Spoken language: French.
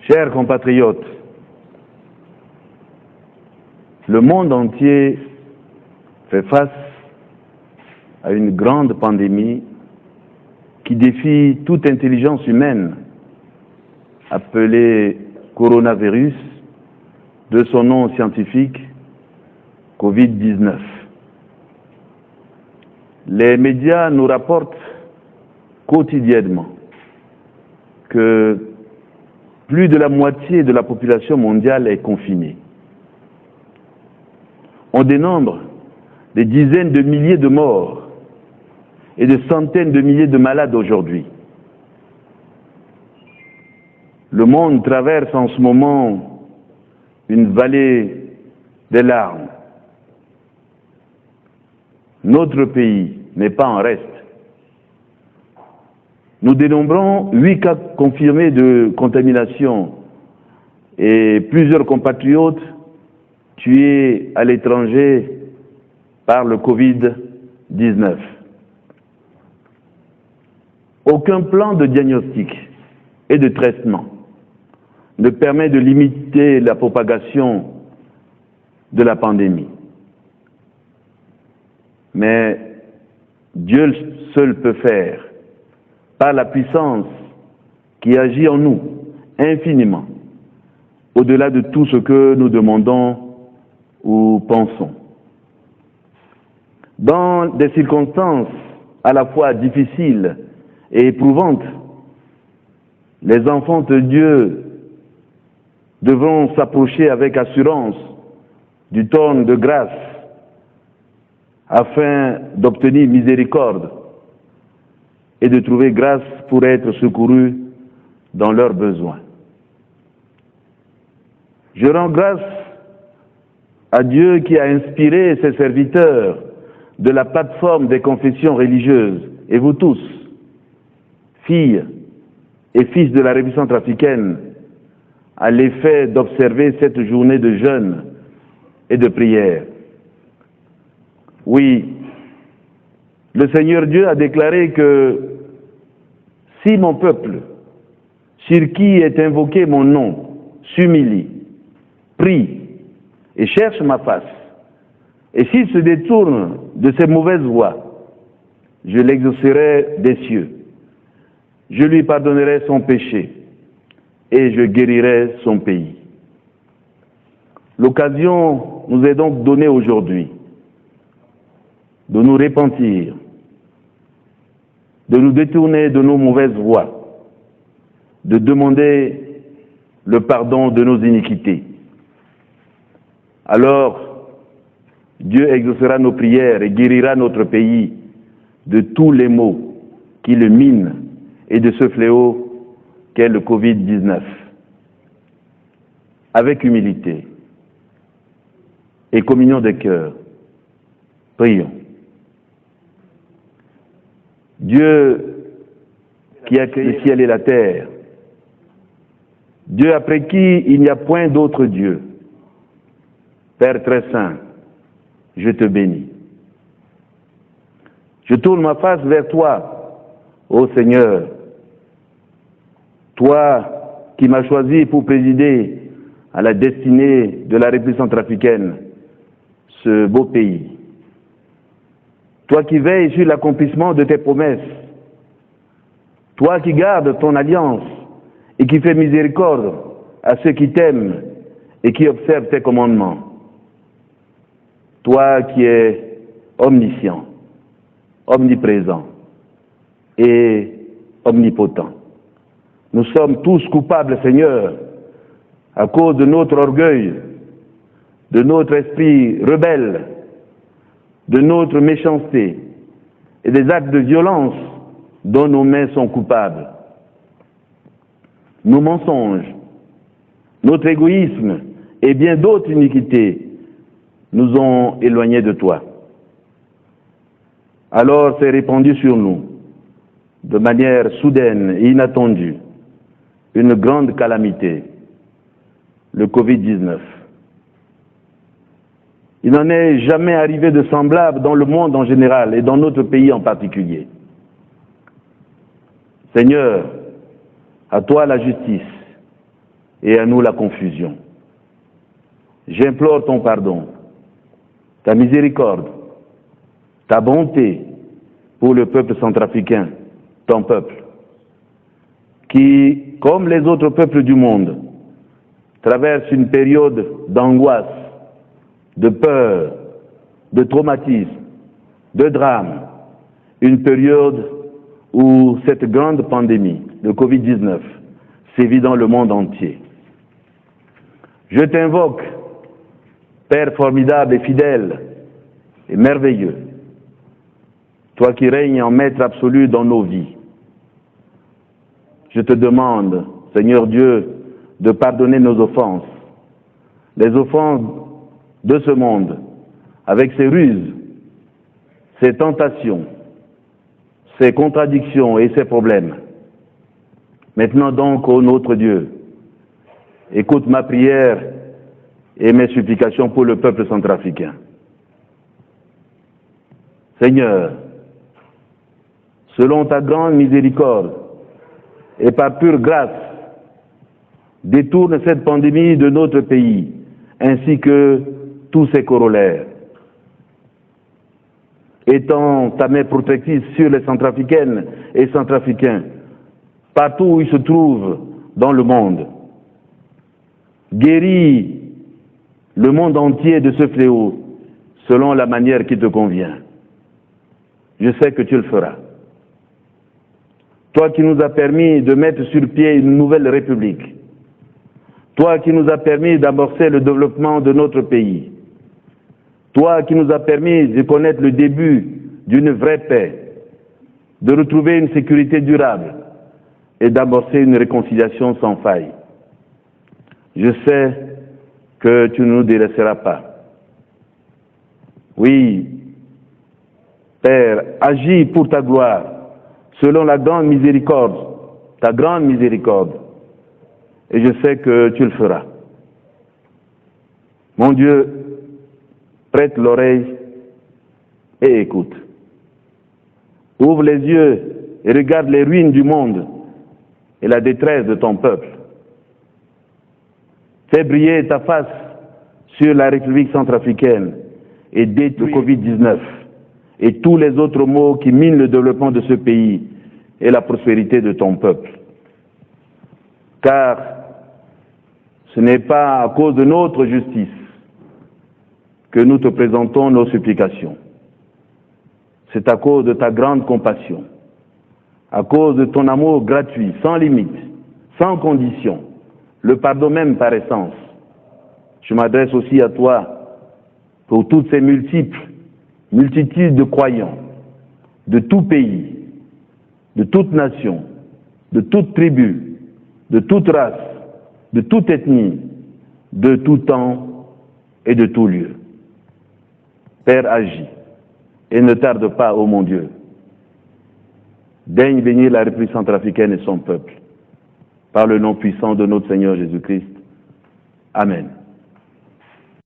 Chers compatriotes, le monde entier fait face à une grande pandémie qui défie toute intelligence humaine, appelée coronavirus, de son nom scientifique, Covid-19. Les médias nous rapportent quotidiennement que plus de la moitié de la population mondiale est confinée. On dénombre des dizaines de milliers de morts et de centaines de milliers de malades aujourd'hui. Le monde traverse en ce moment une vallée des larmes. Notre pays n'est pas en reste. Nous dénombrons 8 cas confirmés de contamination et plusieurs compatriotes tués à l'étranger par le Covid-19. Aucun plan de diagnostic et de traitement ne permet de limiter la propagation de la pandémie. Mais Dieu seul peut faire, par la puissance qui agit en nous infiniment, au-delà de tout ce que nous demandons ou pensons. Dans des circonstances à la fois difficiles et éprouvantes, les enfants de Dieu devront s'approcher avec assurance du trône de grâce afin d'obtenir miséricorde et de trouver grâce pour être secourus dans leurs besoins. Je rends grâce à Dieu qui a inspiré ses serviteurs de la plateforme des confessions religieuses, et vous tous, filles et fils de la République centrafricaine, à l'effet d'observer cette journée de jeûne et de prière. Oui, le Seigneur Dieu a déclaré que si mon peuple, sur qui est invoqué mon nom, s'humilie, prie et cherche ma face, et s'il se détourne de ses mauvaises voies, je l'exaucerai des cieux, je lui pardonnerai son péché et je guérirai son pays. L'occasion nous est donc donnée aujourd'hui de nous repentir, de nous détourner de nos mauvaises voies, de demander le pardon de nos iniquités. Alors, Dieu exaucera nos prières et guérira notre pays de tous les maux qui le minent et de ce fléau qu'est le Covid-19. Avec humilité et communion des cœurs, prions. Dieu qui a créé le ciel et la terre, Dieu après qui il n'y a point d'autre Dieu, Père très saint, je te bénis. Je tourne ma face vers toi, ô Seigneur, toi qui m'as choisi pour présider à la destinée de la République centrafricaine, ce beau pays. Toi qui veilles sur l'accomplissement de tes promesses, toi qui gardes ton alliance et qui fais miséricorde à ceux qui t'aiment et qui observent tes commandements. Toi qui es omniscient, omniprésent et omnipotent. Nous sommes tous coupables, Seigneur, à cause de notre orgueil, de notre esprit rebelle, de notre méchanceté et des actes de violence dont nos mains sont coupables. Nos mensonges, notre égoïsme et bien d'autres iniquités nous ont éloignés de toi. Alors s'est répandue sur nous, de manière soudaine et inattendue, une grande calamité, le Covid-19. Il n'en est jamais arrivé de semblable dans le monde en général et dans notre pays en particulier. Seigneur, à toi la justice, et à nous la confusion. J'implore ton pardon, ta miséricorde, ta bonté pour le peuple centrafricain, ton peuple, qui, comme les autres peuples du monde, traverse une période d'angoisse, de peur, de traumatisme, de drame, une période où cette grande pandémie de Covid-19 sévit dans le monde entier. Je t'invoque, Père formidable et fidèle et merveilleux, toi qui règnes en maître absolu dans nos vies. Je te demande, Seigneur Dieu, de pardonner nos offenses, les offenses de ce monde, avec ses ruses, ses tentations, ses contradictions et ses problèmes. Maintenant donc, ô notre Dieu, écoute ma prière et mes supplications pour le peuple centrafricain. Seigneur, selon ta grande miséricorde et par pure grâce, détourne cette pandémie de notre pays, ainsi que tous ses corollaires. Étends ta main protectrice sur les centrafricaines et centrafricains, partout où ils se trouvent dans le monde. Guéris le monde entier de ce fléau, selon la manière qui te convient. Je sais que tu le feras. Toi qui nous as permis de mettre sur pied une nouvelle république, toi qui nous as permis d'amorcer le développement de notre pays, toi qui nous as permis de connaître le début d'une vraie paix, de retrouver une sécurité durable et d'amorcer une réconciliation sans faille. Je sais que tu ne nous délaisseras pas. Oui, Père, agis pour ta gloire, selon la grande miséricorde, ta grande miséricorde, et je sais que tu le feras. Mon Dieu, prête l'oreille et écoute. Ouvre les yeux et regarde les ruines du monde et la détresse de ton peuple. Fais briller ta face sur la République centrafricaine et détruis le Covid-19 et tous les autres maux qui minent le développement de ce pays et la prospérité de ton peuple. Car ce n'est pas à cause de notre justice que nous te présentons nos supplications. C'est à cause de ta grande compassion, à cause de ton amour gratuit, sans limite, sans condition, le pardon même par essence. Je m'adresse aussi à toi pour toutes ces multitudes de croyants, de tout pays, de toute nation, de toute tribu, de toute race, de toute ethnie, de tout temps et de tout lieu. Père, agis et ne tarde pas, ô mon Dieu. Daigne bénir la République centrafricaine et son peuple, par le nom puissant de notre Seigneur Jésus-Christ. Amen.